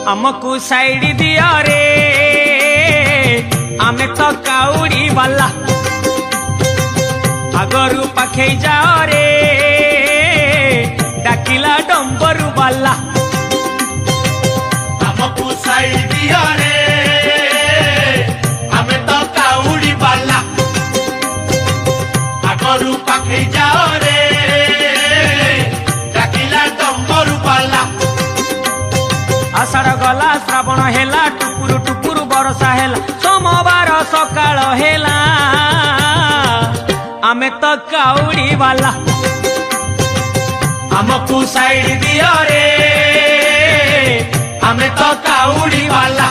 हमको साइड दिया रे आमे तो काउड़ी वाला आगरू पाखे जाओ रे डाकिला डंबरू वाला हमको साइड दिया रे आमे तो काउड़ी वाला आगरू पाखे जाओ रे डाकिला डंबरू वाला आषाढ़ गला श्रावण हेला टुकुरु टुकुरु बरसा हेला सोमवार सकाळ हेला आमे तो काउड़ी वाला हमको साइड दिया रे आमे तो काउड़ी वाला।